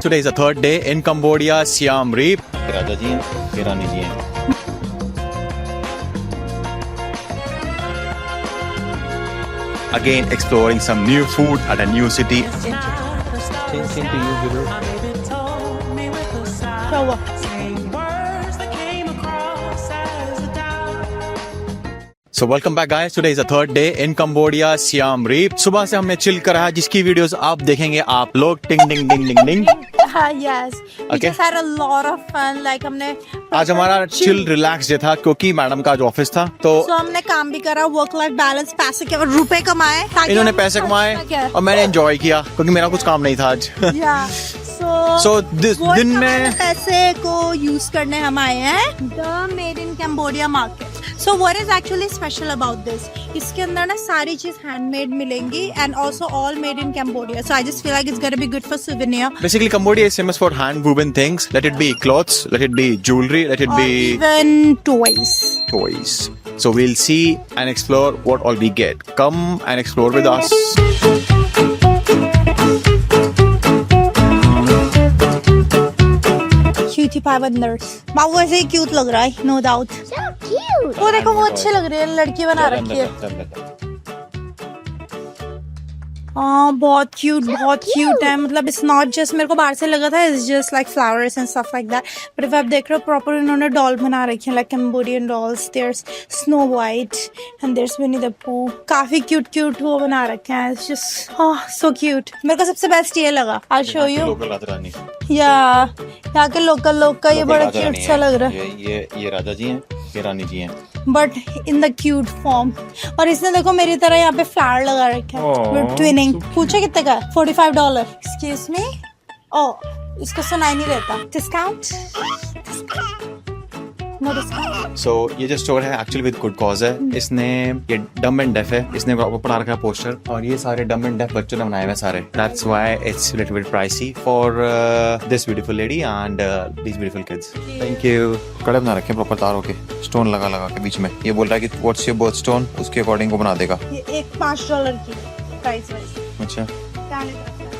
Today is the third day in Cambodia, Siem Reap. राजा जी हैं, फिर रानी जी हैं. Again exploring some new food at a new city. Same to you, Guru. So welcome back guys. Today is the third day in Cambodia, Siem Reap. सुबह से हमने chill करा है, जिसकी videos आप देखेंगे आप लोग. टिंग टिंग टिंग टिंग टिंग. Yes. We just had a lot of fun. Like हमने आज हमारा चिल रिलैक्स डे था क्योंकि मैडम का आज ऑफिस था, तो हमने काम भी करा, वर्क लाइफ बैलेंस, पैसे के रुपए कमाए. इन्होंने पैसे कमाए और मैंने एंजॉय किया क्योंकि मेरा कुछ काम नहीं था आज. So दिन में पैसे को यूज करने हम आए हैं the made in Cambodia market. So what is actually special about this? इसके अंदर ना सारी चीज हैंडमेड मिलेंगी and also all made in Cambodia. So I just feel like it's gonna be good for souvenir. Basically, Cambodia is famous for hand-woven things. Let it be clothes, let it be jewelry, let it or be even toys. Toys. So we'll see and explore what all we get. Come and explore with us. Cutie pie wonders. माँ वैसे ही cute लग रहा है, no doubt. So cute. वो देखो वो अच्छी लग रही है, लड़की बना रखी है. हाँ बहुत क्यूट है. मतलब इट्स नॉट जस्ट, मेरे को बाहर से लगा था it's just like flowers and stuff like that, but if आप देख रहे हो प्रॉपर इन्होंने डॉल बना रखी है, like Cambodian dolls. There's Snow White and there's Winnie the Pooh. काफी क्यूट वो बना रखे हैं. It's just so cute. मेरे को सबसे बेस्ट ये लगा. I show you. या यहाँ के लोकल का ये बड़ा क्यूट सा लग रहा है. ये राजा जी हैं, ये रानी जी हैं. But in the cute form. और इसने देखो मेरी तरह यहाँ पे फ्लावर लगा रखे हैं. ट्विनिंग. पूछो कितने का? $45. Excuse me. ओ इसको सुनाई नहीं रहता. डिस्काउंट. No discount. So ये जो स्टोर है एक्चुअली विद गुड कॉज है. इसने ये डम एंड डेफ है, इसने बना रखा है पोस्टर, और ये सारे डम एंड डेफ बच्चों ने बनाए हुए सारे. That's why it's a little bit pricey for this beautiful lady and these beautiful kids. Thank you. कड़े बना रखे हैं प्रॉपर तारों के, स्टोन लगा के बीच में. ये बोल रहा है कि what's your birth stone, उसके अकॉर्डिंग वो बना देगा. ये एक $5 की प्राइस वाइज. अच्छा.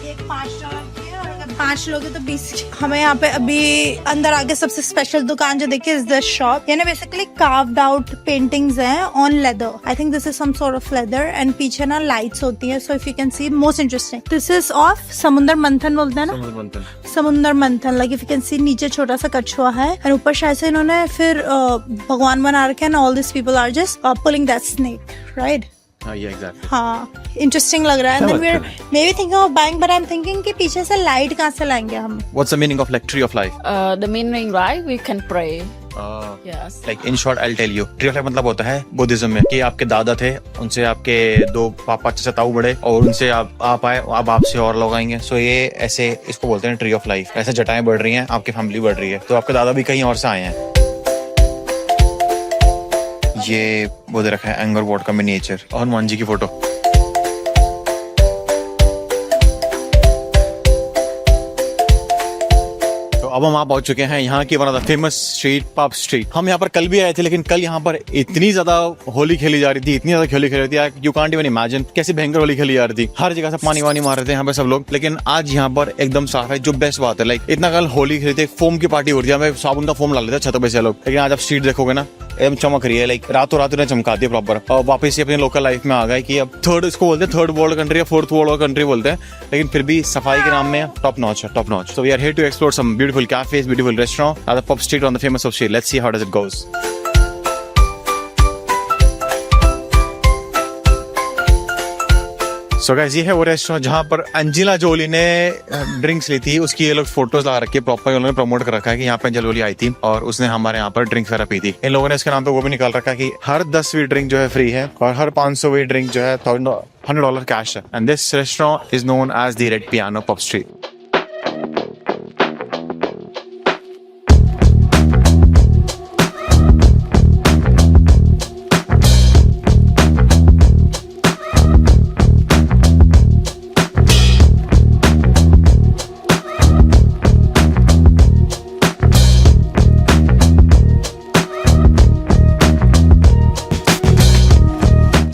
एक $5 की है, और अगर 5 लोगे तो 20 की. हमें यहाँ पे अभी अंदर आके सबसे स्पेशल दुकान जो देखिए इज द शॉप. ये ना बेसिकली कार्व्ड आउट पेंटिंग्स हैं on leather. I think this is some sort of leather, and पीछे ना लाइट्स होती हैं. So if you can see, most interesting, this is of Samundar Manthan बोलते हैं ना, Samundar Manthan. Like if you can see नीचे छोटा सा कछुआ है, और ऊपर शायद से इन्होंने फिर भगवान बना रखे हैं. All this people are just pulling that snake, right? Yeah, exactly. हाँ, इंटरेस्टिंग लग रहा है. And then we're maybe thinking of buying, but I'm thinking कि पीछे से लाइट कहाँ से लाएंगे हम? What's the meaning of like tree of life? The meaning, right? We can pray. Yes. Like in short, I'll tell you. Tree of life मतलब होता है बुद्धिज्म में कि आपके दादा थे, उनसे आपके 2 पापा चाचा ताऊ बड़े, और उनसे आप आए, अब आपसे और लोग आएंगे. सो ये ऐसे इसको बोलते हैं ट्री ऑफ लाइफ. ऐसे जटाएं बढ़ रही हैं, आपकी फैमिली बढ़ रही है, तो आपके दादा भी कहीं और से आए हैं. ये वो दे रखा है एंगर वॉर्ड का मिनिएचर और हनुमान जी की फोटो. तो अब हम आप पहुंच चुके हैं यहाँ की one of the famous street, pub street. हम यहाँ पर कल भी आए थे, लेकिन कल यहाँ पर इतनी ज्यादा होली खेली जा रही थी, इतनी ज्यादा होली खेली रही थी, यू कांट इवन इमेजिन कैसी भयंकर होली खेली जा रही थी. हर जगह से पानी वानी मार रहे थे यहाँ पे सब लोग. लेकिन आज यहाँ पर एकदम साफ है, जो बेस्ट बात है. लाइक इतना कल होली खेली थी, फोम की पार्टी हो रही है, हमें साबुन का फोम ला लेते छतों पे से लोग. लेकिन आज आप स्ट्रीट देखोगे ना, एकदम चमक रही है. लाइक रातों रात ने चमका दिया प्रॉपर, और वापस ही अपने लोकल लाइफ में आ गए कि अब इसको बोलते हैं थर्ड वर्ल्ड कंट्री या फोर्थ वर्ल्ड कंट्री बोलते हैं, लेकिन फिर भी सफाई के नाम में टॉप नॉच है, top notch. So we are here to explore some beautiful cafes, beautiful restaurant at the pub street on the famous pub street. Let's see how does it goes. So guys, ये है वो restaurant जहाँ पर अंजिला जोली ने drinks ली थी. उसकी ये लोग फोटोज लगा रखी है, प्रॉपर उन्होंने प्रमोट कर रखा है कि यहाँ पे अंजिला जोली आई थी और उसने हमारे यहाँ पर ड्रिंक वगैरह पी थी. इन लोगों ने इसके नाम पे वो भी निकाल रखा है कि हर 10वीं ड्रिंक जो है फ्री है, और हर 500वीं ड्रिंक जो है $100 कैश है. And this restaurant is known as the Red Piano Pub Street.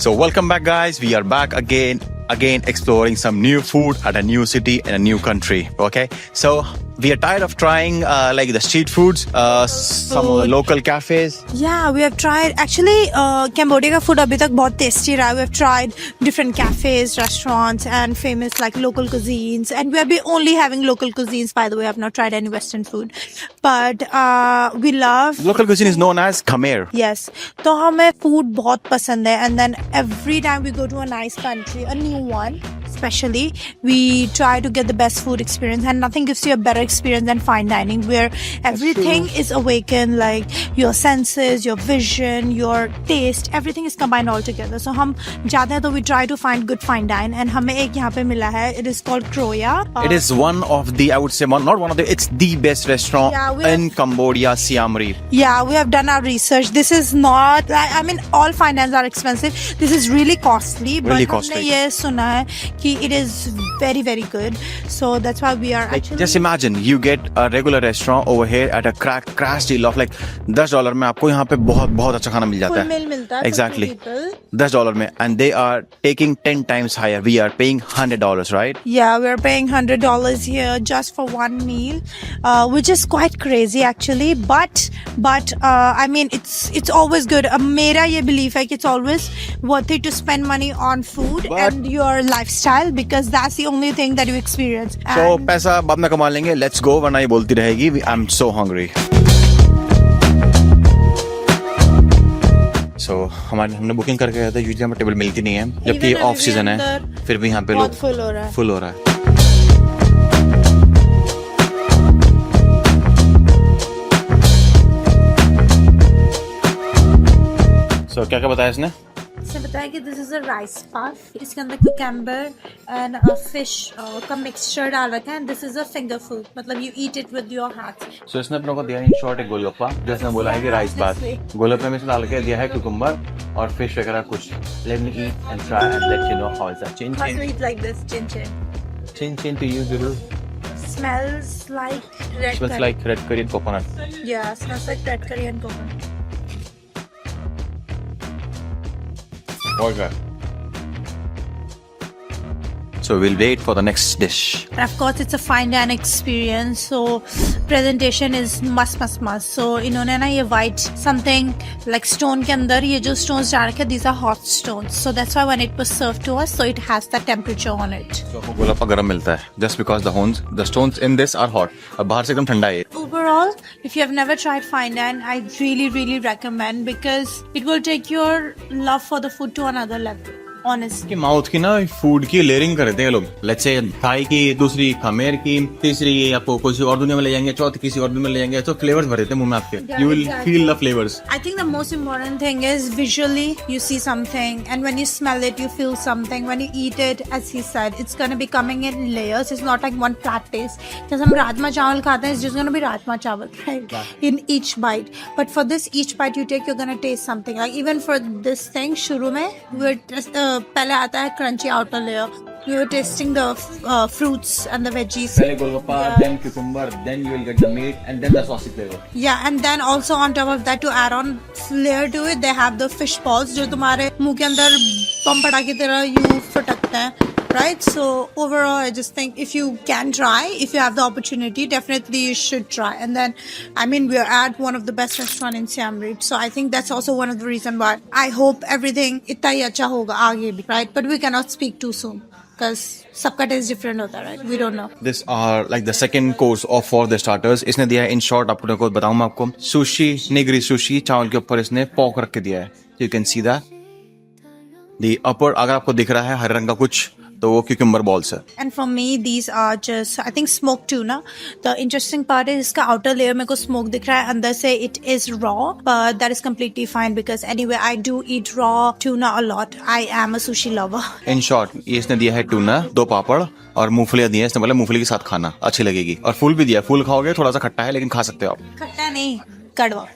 So welcome back guys, we are back again again exploring some new food at a new city in a new country. Okay, so we are tired of trying like the street foods, some of the local cafes. Yeah, we have tried. Actually, Cambodia का food अभी तक बहुत tasty रहा. We have tried different cafes, restaurants, and famous like local cuisines. And we have been only having local cuisines. By the way, I have not tried any Western food, but we love. Local cuisine is known as Khmer. Yes, तो हमें food बहुत पसंद है. And then every time we go to a nice country, a new one, especially, we try to get the best food experience. And nothing gives you a better experience than fine dining, where everything is awakened, like your senses, your vision, your taste, everything is combined all together. So हम जाते हैं तो we try to find good fine dine, and हमें एक यहाँ पे मिला है. It is called Kroya. It is one of the, I would say, not one of the, it's the best restaurant Yeah, in Cambodia, Siem Reap. Yeah, we have done our research. This is not, I mean, all fine dines are expensive. This is really costly, but Really हमने costly. ये सुना है कि it is very, very good. So that's why we are Like, actually. just imagine you get a regular restaurant over here at a crash deal of like $10 में आपको यहाँ पे बहुत बहुत अच्छा खाना मिल जाता Full है. meal मिलता है for Exactly. two people. $10 में, and they are taking 10 times higher. We are paying $100, right? Yeah, we're paying $100 here just for one meal, which is quite crazy actually. But I mean, it's always good. मेरा ये belief है कि it's always worth it to spend money on food But- and your lifestyle, because that's the only thing that you experience. So And पैसा बाद में कमा लेंगे. Let's go. वरना ये बोलती रहेगी I'm so hungry. So हमने बुकिंग करके गए थे. यूजुअली हमें टेबल मिलती नहीं है जबकि Even ऑफ अभी सीजन है. अंदर फिर भी यहाँ पे बहुत लोग full हो रहा है. फुल हो रहा है. So क्या क्या बताया इसने? इसने बताया कि this is a rice puff. इसके अंदर cucumber and a fish का मिक्सचर डाल रखा है. This is a finger food, मतलब you eat it with your हाथ. So इसने अपने को दिया इन शॉर्ट एक गोलगप्पा, जिसने बोला है कि राइस बात. गोलगप्पे में से डाल के दिया है कुकुम्बर और फिश वगैरह कुछ. Let me eat and try and let you know how is that. Chin How to chin. eat like this, chin chin. Chin chin to you, Guru. Smells like red Smells curry. like red curry and coconut. Yeah, smells like red curry and coconut. Okay. So we'll wait for the next dish. And of course, it's a fine dining experience, so presentation is must. So इन्होंने ना ये white something like stone के अंदर ये जो stones डाल के, these are hot stones. So that's why when it was served to us, so it has that temperature on it. So आपको गोलगप्पा गरम मिलता है. Just because the stones in this are hot. और बाहर से एकदम ठंडा है. Overall, if you have never tried fine dine, I really recommend, because it will take your love for the food to another level. Honestly. कि mouth की ना food की लेयरिंग करते हैं लोग. लेट्स से थाई की, दूसरी खमेर की, तीसरी आपको किसी और दुनिया में ले जाएंगे, चौथी किसी और दुनिया में ले जाएंगे. तो फ्लेवर्स भर देते हैं मुंह में आपके. Yeah, You will exactly. feel the flavors. I think the most important thing is visually you see something, and when you smell it you feel something. When you eat it, as he said, it's gonna be coming in layers. It's not like one flat taste. जैसे हम राजमा चावल खाते हैं, it's just gonna be rajma चावल, right? In each bite. But for this, each bite you take, you're gonna taste something. Like even for this thing, शुरू में we're just पहले आता है crunchy outer layer. We were tasting the fruits and the veggies. पहले golgappa, then cucumber, then you will get the meat, and then the saucy flavor. Yeah, and then also on top of that, to add on flair to it, they have the fish balls जो तुम्हारे मुंह के अंदर बम पड़ा की तरह यूं फटकते हैं, right? So overall, I just think if you can try, if you have the opportunity, definitely you should try. And then, I mean, we are at one of the best restaurants in Siem Reap, so I think that's also one of the reason why I hope everything इतना ही अच्छा होगा आगे भी, right? But we cannot speak too soon, because सबका taste different होता है, right? We don't know. This are like the second course of for the starters. इसने दिया है in short, आपको बताऊं मैं आपको, sushi, nigiri sushi, चावल के ऊपर इसने pork रख के दिया है. You can see that. The upper, अगर आपको दिख रहा है हरे रंग का कुछ, तो वो cucumber balls है. And for me, these are just, I think, smoked tuna. The interesting part is इसका outer layer मेरे को smoke दिख रहा है, अंदर से it is raw, but that is completely fine, because anyway, I do eat raw tuna a lot. I am a sushi lover. In short, ये इसने दिया है टूना, 2 पापड़ और मूंगफलियां दी है. इसने बोला मूंगफली के साथ खाना अच्छी लगेगी. और फूल भी दिया है. फूल खाओगे थोड़ा सा खट्टा है लेकिन खा सकते हो आप. खट्टा नहीं, कड़वा.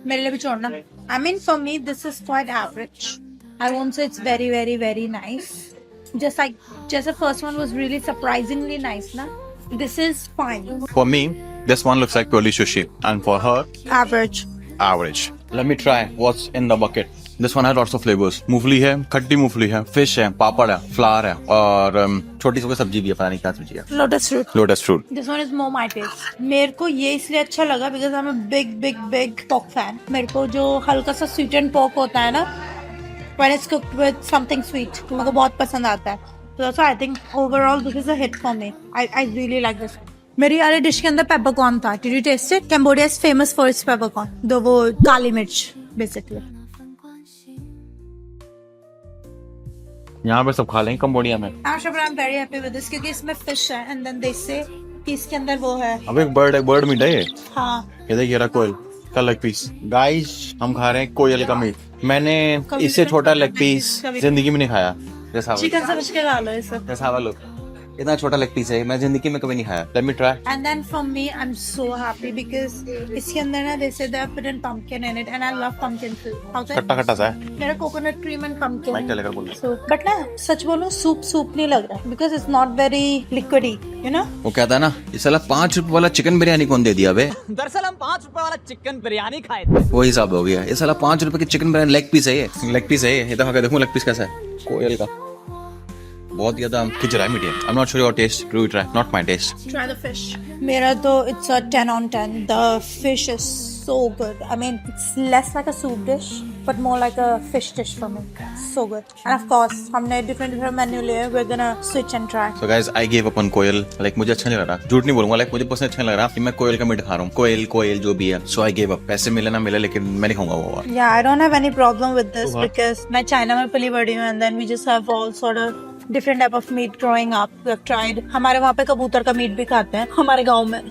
मेरे लिए भी छोड़ना. I mean, for me, this is quite average. I won't say it's very nice. Just like the first one was really surprisingly nice, na? This is fine. For me, this one looks like purely sushi, and for her, Average. average. Let me try what's in the bucket. This one has lots of flavours. मूंगफली है, खट्टी मूंगफली है, fish है, पापड़ है, flower है और छोटी सी कोई सब्जी भी है, पता नहीं क्या सब्जी है। Lotus fruit. Lotus fruit. This one is more my taste. मेरे को ये इसलिए अच्छा लगा because I am a big pork fan. मेरे को जो हल्का सा स्वीट एंड पोर्क होता है ना, when it's cooked with something sweet, मेरे को बहुत पसंद आता है। So that's why I think overall this is a hit for me. I really like this. मेरी वाली डिश के अंदर पेपरकॉर्न था। Did you taste it? Cambodia is famous for its peppercorn. दो वो काली मिर्च basically. यहाँ पे सब खा लेंगे कंबोडिया में। I'm very happy with this क्योंकि इसमें fish है and then they say कि इसके अंदर वो है। अब एक बर्ड मीट है ये। हाँ। ये देखिए रहा कोयल का लेग पीस। गाइस हम खा रहे हैं कोयल का मीट। मैंने इससे छोटा लेग पीस जिंदगी में नहीं खाया। जैसा चिकन समझ के खा लो इसे। जैसा वाला इतना छोटा लेग पीस है, मैं जिंदगी में कभी नहीं खाया। Let me try. And then for me, I'm so happy because इसके अंदर ना they say they have put in pumpkin in it and I love pumpkin food. खट्टा खट्टा सा है। मेरा coconut cream and pumpkin. मैं क्या लेकर बोल रहा So, but ना सच बोलूं सूप नहीं लग रहा because it's not very liquidy, you know? वो कहता है ना, ये साला 5 रुपए वाला चिकन बिरयानी कौन दे दिया बे? दरअसल हम 5 रुपए वाला चिकन बिरयानी खाए थे। वो हिसाब हो गया। ये साला 5 रुपए की चिकन बिरयानी लेग पीस है ये। लेग पीस है ये। तो मैं देखूं लेग पीस कैसा है कोयल का। बहुत ज्यादा खिंच रहा है medium. I am not sure your taste, do try, not my taste. Try the fish. मेरा तो it's a 10 on 10. The fish is so good. I mean, it's less like a soup dish, but more like a fish dish for me. So good. And of course, हमने different menu लिए. We're gonna switch and try. So guys, I gave up on coil. Like मुझे अच्छा नहीं लग रहा। झूठ नहीं बोलूंगा। Like मुझे पर्सनली अच्छा नहीं लग रहा कि मैं कोयल का मीट खा रहा हूँ। कोयल जो भी है। So I gave up। पैसे मिले ना मिले लेकिन मैं नहीं खाऊंगा वो। Yeah, I don't have any problem with this because मैं चाइना में पली बड़ी हूँ and then we just have all sort of different type of meat growing up. We have tried. हमारे वहाँ पे कबूतर का मीट भी खाते हैं हमारे गांव में।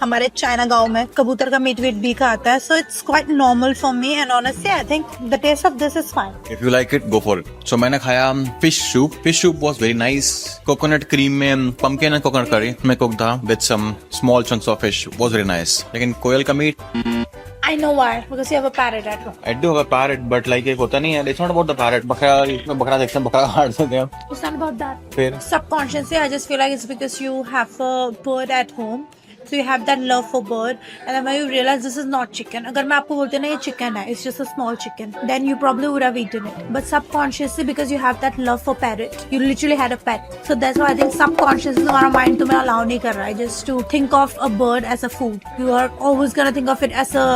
हमारे चाइना गांव में कबूतर का मीट भी खाता है. So it's quite normal for me and honestly I think the taste of this is fine. If you like it, go for it. So मैंने खाया fish soup. Fish soup was very nice. Coconut cream में pumpkin and coconut curry में cooked था with some small chunks of fish. Was very nice. लेकिन कोयल का meet I know why, because you have a parrot at home. I do have a parrot, but like एक होता नहीं है. It's not about the parrot. बकरा इसमें बकरा देखते हैं बकरा काट देते हैं. It's not about that. फिर Subconsciously, I just feel like it's because you have a bird at home. So you have that love for bird, and then when you realize this is not chicken. अगर मैं आपको बोलते ना ये chicken है, it's just a small chicken, then you probably would have eaten it. But subconsciously, because you have that love for parrot, you literally had a pet. So that's why I think subconsciously हमारा mind तुम्हें allow नहीं कर रहा है just to think of a bird as a food. You are always gonna think of it as a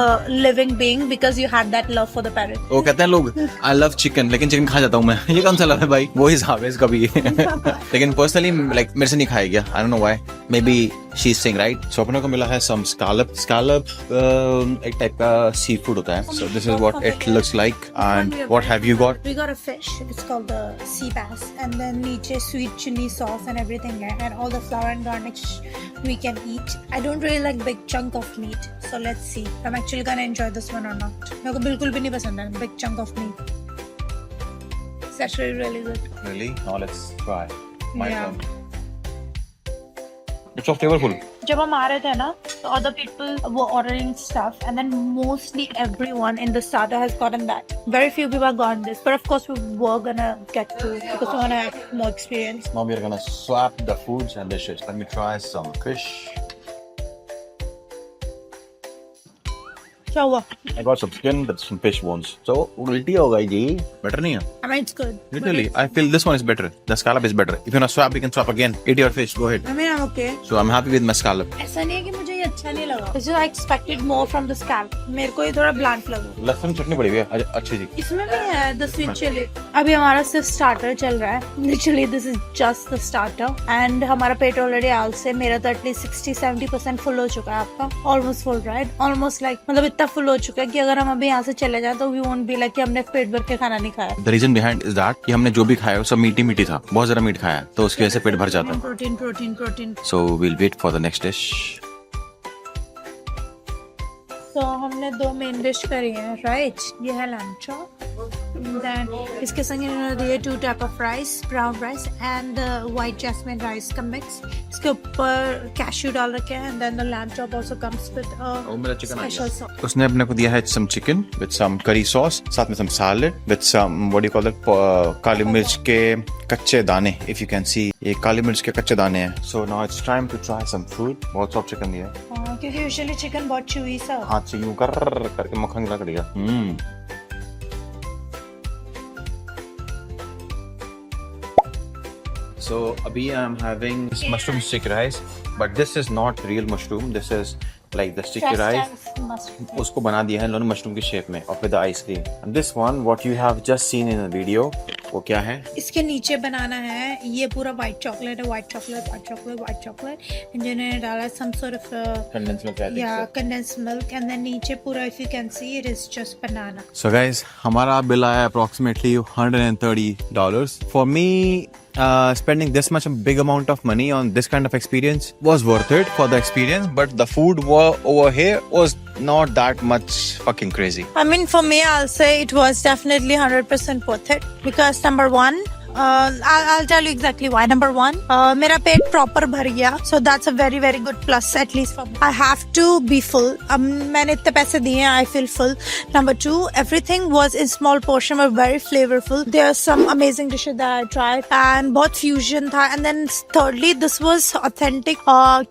living being because you had that love for the parrot. वो कहते हैं लोग I love chicken, लेकिन chicken खा जाता हूँ मैं. ये कौन सा लव है भाई? वो हिसाब है इसका भी. लेकिन personally like मेरे से नहीं खाया गया. I don't know why. Maybe she's saying right. So अपने को मिला है some scallop. Scallop एक टाइप का seafood होता है. So this is what it looks like. And what have you got? We got a fish. It's called the sea bass, and then नीचे sweet chili sauce and everything है, and all the flour and garnish we can eat. I don't really like big chunk of meat, so let's see. I'm actually gonna enjoy this one or not. मेरे को बिल्कुल भी नहीं पसंद है big chunk of meat. It's actually really good. Really? Now let's try. My Yeah. turn. It's so flavorful. जब हम आ रहे थे ना, तो other people were ordering stuff, and then mostly everyone in the starter has gotten that. Very few people have gotten this, but of course we were gonna get to because we wanna have more experience. Now we are gonna swap the foods and dishes. Let me try some fish. क्या हुआ? I got some skin with some fish bones. So उल्टी हो गई जी. Better नहीं है? I mean it's good. Literally, I feel this one is better. The scallop is better. If you wanna swap, we can swap again. Eat your fish. Go ahead. I mean I'm okay. So I'm happy with my scallop. ऐसा नहीं है कि मुझे ये अच्छा नहीं लगा. This is I expected more from the scallop. मेरे को ये थोड़ा bland लगा. लहसुन चटनी पड़ी हुई है अच्छी जी. इसमें भी है the sweet chili. अभी हमारा सिर्फ starter चल रहा है. Literally this is just the starter. And हमारा पेट already आल से मेरा तो at least 60-70% full हो चुका है. आपका almost full right? Almost like मतलब इतना full हो चुका है कि अगर हम अभी यहाँ से चले जाए तो we won't be like कि हमने पेट भर के खाना नहीं खाया. The reason behind is that कि हमने जो भी खाया वो सब मीठी था. बहुत ज़्यादा मीठ खाया तो उसकी वजह से पेट भर जाता है. Protein. So we'll wait for the next dish. तो हमने 2 मेन डिश करी है राइट. ये है लैम चॉप. देन इसके संग इन्होंने दिए 2 type of rice, brown rice and white jasmine rice का मिक्स. इसके ऊपर कैश्यू डाल रखे हैं and then the lamb chop also comes with special sauce. उसने अपने को दिया है some chicken with some curry sauce, साथ में some salad with some what do you call it काली मिर्च के कच्चे दाने. If you can see ये काली मिर्च के कच्चे दाने हैं. So now it's time to try some food. बहुत सॉफ्ट चिकन दिया है. क्योंकि यूजुअली चिकन बहुत chewy सा. हाथ से यूं कर करके मक्खन गिरा कर दिया. So abhi I'm having mushroom sticky rice, but this is not real mushroom. This is like the sticky rice. उसको बना दिया है इन लोगों ने मशरूम की शेप में और with ice cream. And this one what you have just seen in the video, वो क्या है? इसके नीचे बनाना है ये पूरा व्हाइट चॉकलेट है, व्हाइट चॉकलेट जिन्होंने डाला some sort of Condensed milk. I think या so. Condensed milk and then नीचे पूरा if you can see it is just banana. So guys, हमारा बिल आया approximately $130. For me, spending this much a big amount of money on this kind of experience was worth it for the experience, but the food over here was not that much fucking crazy. I mean, for me, I'll say it was definitely 100% worth it because number one, I'll tell you exactly why. Number one, मेरा पेट proper भर गया, so that's a very very good plus at least for me. I have to be full. मैंने इतने पैसे दिए हैं, I feel full. Number two, everything was in small portion, but very flavorful. There are some amazing dishes that I tried, and बहुत fusion था. And then thirdly, this was authentic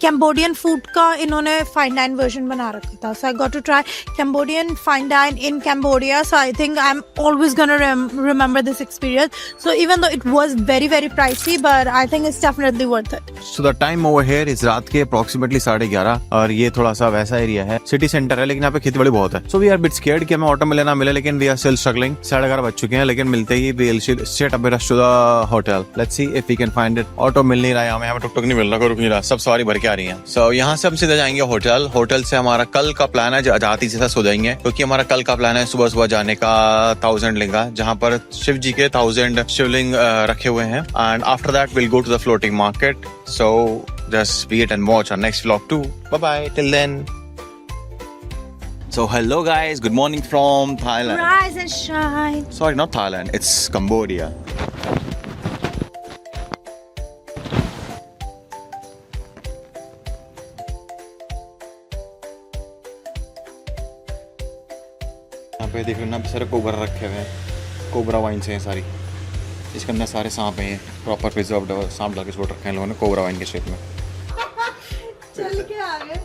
Cambodian food का इन्होंने fine dine version बना रखा था. So I got to try Cambodian fine dine in Cambodia. So I think I'm always gonna remember this experience. So even though it was very very pricey, but I think it's definitely worth it. So the time over here is रात के approximately 11:30 और ये थोड़ा सा वैसा area है, city centre है लेकिन यहाँ पे खेती बड़ी बहुत है. So we are a bit scared कि हमें ऑटो मिले ना मिले, लेकिन we are still struggling. 11:30 बज चुके हैं लेकिन मिलते ही we'll straight up rush to the hotel. Let's see if we can find it. Auto मिल नहीं रहा है हमें, यहाँ पे टुक नहीं मिल रहा, रुक नहीं रहा, सब सवारी भर के आ रही है. So यहाँ से हम सीधे जाएंगे होटल. होटल से हमारा कल का प्लान है जाती जैसा सो जाएंगे, क्योंकि हमारा कल का प्लान है सुबह सुबह जाने का 1000 लिंगा, जहाँ पर शिव जी के 1000 शिवलिंग रखे हुए हैं. And after that we'll go to the floating market. So just wait and watch our next vlog too. Bye bye till then. So hello guys, good morning from Thailand. Rise and shine. Sorry, not Thailand, it's Cambodia. यहाँ पे देख लेना सारे cobra रखे हुए हैं, cobra wine से हैं सारी. इसके अंदर सारे सांप हैं, प्रॉपर प्रिजर्व्ड सांप डाल के छोड़ रखे हैं लोगों ने कोबरा वाइन के शेप में. चल के आ गए.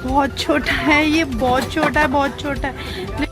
बहुत छोटा है ये, बहुत छोटा है.